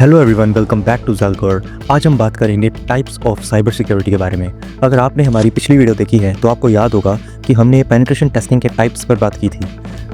Hello everyone, welcome back to ज़ालकोर। आज हम बात करेंगे टाइप्स ऑफ साइबर सिक्योरिटी के बारे में। अगर आपने हमारी पिछली वीडियो देखी है तो आपको याद होगा कि हमने पेनिट्रेशन टेस्टिंग के टाइप्स पर बात की थी,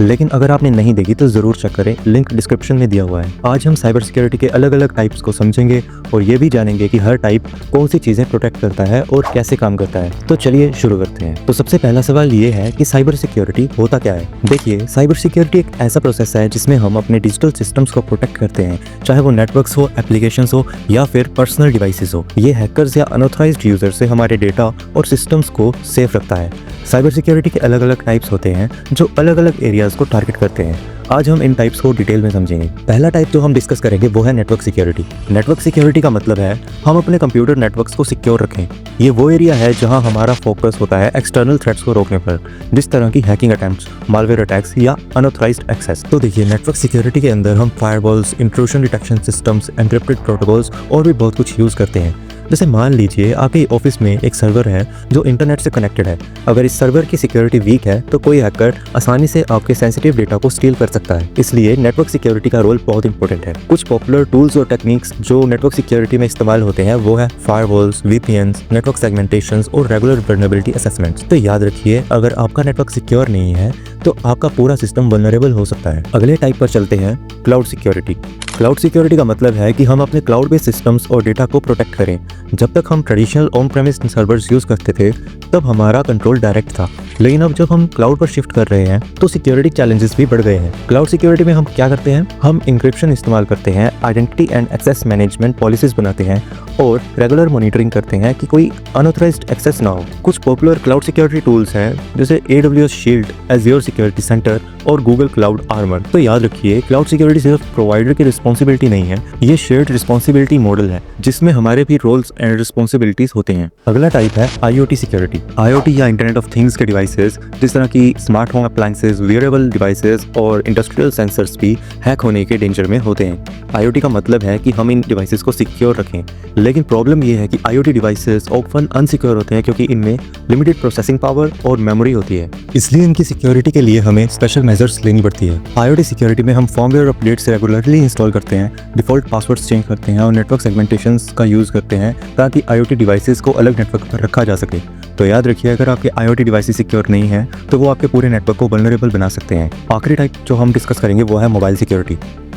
लेकिन अगर आपने नहीं देखी तो ज़रूर चेक करें, लिंक डिस्क्रिप्शन में दिया हुआ है। आज हम साइबर सिक्योरिटी के अलग अलग टाइप्स को समझेंगे और ये भी जानेंगे कि हर टाइप कौन सी चीज़ें प्रोटेक्ट करता है और कैसे काम करता है। तो चलिए शुरू करते हैं। तो सबसे पहला सवाल ये है कि साइबर सिक्योरिटी होता क्या है। देखिए, साइबर सिक्योरिटी एक ऐसा प्रोसेस है जिसमें हम अपने डिजिटल सिस्टम्स को प्रोटेक्ट करते हैं, चाहे वो नेटवर्क्स हो, एप्लीकेशंस हो या फिर पर्सनल डिवाइसेस हो। ये हैकर्स या अनऑथराइज्ड यूजर से हमारे डेटा और सिस्टम्स को सेफ रखता है। साइबर सिक्योरिटी के अलग अलग टाइप्स होते हैं जो अलग अलग एरियाज को टारगेट करते हैं। आज हम इन टाइप्स को डिटेल में समझेंगे। पहला टाइप जो हम डिस्कस करेंगे वो है नेटवर्क सिक्योरिटी। नेटवर्क सिक्योरिटी का मतलब है हम अपने कंप्यूटर नेटवर्क्स को सिक्योर रखें। ये वो एरिया है जहां हमारा फोकस होता है एक्सटर्नल थ्रेट्स को रोकने पर, जिस तरह की हैकिंग अटेम्प्ट्स, मालवेयर अटैक्स या अनऑथराइज्ड एक्सेस। तो देखिए, नेटवर्क सिक्योरिटी के अंदर हम firewalls, intrusion detection systems, encrypted protocols और भी बहुत कुछ यूज़ करते हैं। जैसे मान लीजिए आपके ऑफिस में एक सर्वर है जो इंटरनेट से कनेक्टेड है। अगर इस सर्वर की सिक्योरिटी वीक है तो कोई हैकर आसानी से आपके सेंसिटिव डेटा को स्टील कर सकता है। इसलिए नेटवर्क सिक्योरिटी का रोल बहुत इंपॉर्टेंट है। कुछ पॉपुलर टूल्स और टेक्निक्स जो नेटवर्क सिक्योरिटी में इस्तेमाल होते हैं वो है फायरवॉल्स, वीपीएन्स, नेटवर्क सेगमेंटेशंस और रेगुलर वल्नरेबिलिटी असेसमेंट्स। तो याद रखिए, अगर आपका नेटवर्क सिक्योर नहीं है तो आपका पूरा सिस्टम वल्नरेबल हो सकता है। अगले टाइप पर चलते हैं, क्लाउड सिक्योरिटी। क्लाउड सिक्योरिटी का मतलब है कि हम अपने क्लाउड बेस्ड सिस्टम्स और डेटा को प्रोटेक्ट करें। जब तक हम traditional on premise servers use करते थे तब हमारा कंट्रोल डायरेक्ट था, लेकिन अब जब हम क्लाउड पर शिफ्ट कर रहे हैं तो सिक्योरिटी चैलेंजेस भी बढ़ गए हैं। क्लाउड सिक्योरिटी में हम क्या करते हैं, हम इंक्रिप्शन इस्तेमाल करते हैं, identity and access management policies बनाते हैं और रेगुलर मॉनिटरिंग करते हैं कि कोई अनऑथराइज्ड एक्सेस ना हो। कुछ पॉपुलर क्लाउड सिक्योरिटी टूल्स हैं जैसे AWS shield, Azure security centre और गूगल क्लाउड आर्मर। तो याद रखिए, क्लाउड सिक्योरिटी सिर्फ प्रोवाइडर की रिस्पॉन्सिबिलिटी नहीं है, ये शेयर्ड रिस्पॉन्सिबिलिटी मॉडल है जिसमें हमारे भी रोल्स एंड रिस्पॉन्सिबिलिटीज होते हैं। अगला टाइप है IoT सिक्योरिटी। IoT या इंटरनेट ऑफ थिंग्स के डिवाइसेस जिस तरह की smart home appliances, wearable devices और इंडस्ट्रियल सेंसर्स भी हैक होने के डेंजर में होते हैं। IoT का मतलब है कि हम इन डिवाइसेस को सिक्योर रखें, लेकिन प्रॉब्लम ये है कि IoT डिवाइसेस ऑफन अनसिक्योर होते हैं क्योंकि इनमें लिमिटेड प्रोसेसिंग पावर और मेमोरी होती है। इसलिए इनकी सिक्योरिटी के लिए हमें स्पेशल मेजर्स लेनी पड़ती है। IoT सिक्योरिटी में हम फर्मवेयर अपडेट्स रेगुलरली इंस्टॉल करते हैं, डिफॉल्ट पासवर्ड्स चेंज करते हैं और नेटवर्क सेगमेंटेशंस का यूज़ करते हैं ताकि IoT डिवाइसेस को अलग नेटवर्क पर रखा जा सके। तो याद रखिए, अगर आपके IoT डिवाइसेस सिक्योर नहीं है तो वो आपके पूरे नेटवर्क को वल्नरेबल बना सकते हैं। आखिरी टाइप जो हम डिस्कस करेंगे वो है मोबाइल सिक्योरिटी।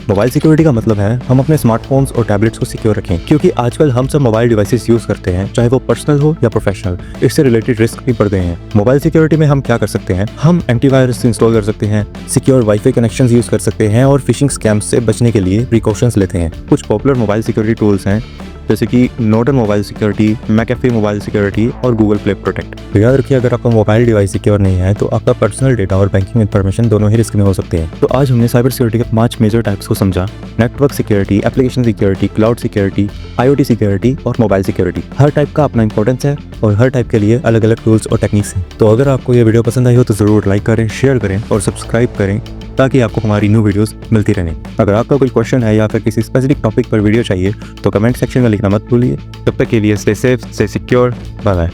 मोबाइल सिक्योरिटी का मतलब है हम अपने स्मार्टफोन्स और टैबलेट्स को सिक्योर रखें, क्योंकि आजकल हम सब मोबाइल डिवाइसेस यूज़ करते हैं, चाहे वो पर्सनल हो या प्रोफेशनल। इससे रिलेटेड रिस्क भी बढ़ गए हैं। मोबाइल सिक्योरिटी में हम क्या कर सकते हैं, हम एंटीवायरस इंस्टॉल कर सकते हैं, सिक्योर वाईफाई कनेक्शंस यूज़ कर सकते हैं और फिशिंग स्कैम्स से बचने के लिए प्रिकॉशंस लेते हैं। कुछ पॉपुलर मोबाइल सिक्योरिटी टूल्स हैं जैसे कि Norton mobile security, McAfee mobile security और गूगल प्ले प्रोटेक्ट। तो याद रखिए, अगर आपका मोबाइल डिवाइस सिक्योर नहीं है तो आपका पर्सनल डेटा और बैंकिंग इन्फॉर्मेशन दोनों ही रिस्क में हो सकते हैं। तो आज हमने साइबर सिक्योरिटी के 5 मेजर टाइप्स को समझा: network security, application security, cloud security, IoT security और मोबाइल सिक्योरिटी। हर टाइप का अपना इंपॉर्टेंस है और हर टाइप के लिए अलग अलग टूल्स और टेक्निक्स हैं। तो अगर आपको ये वीडियो पसंद आई हो तो ज़रूर लाइक करें, शेयर करें और सब्सक्राइब करें ताकि आपको हमारी न्यू वीडियोस मिलती रहें। अगर आपका कोई क्वेश्चन है या फिर किसी स्पेसिफिक टॉपिक पर वीडियो चाहिए तो कमेंट सेक्शन में लिखना मत भूलिए। तब तक के लिए stay safe, stay secure, bye bye.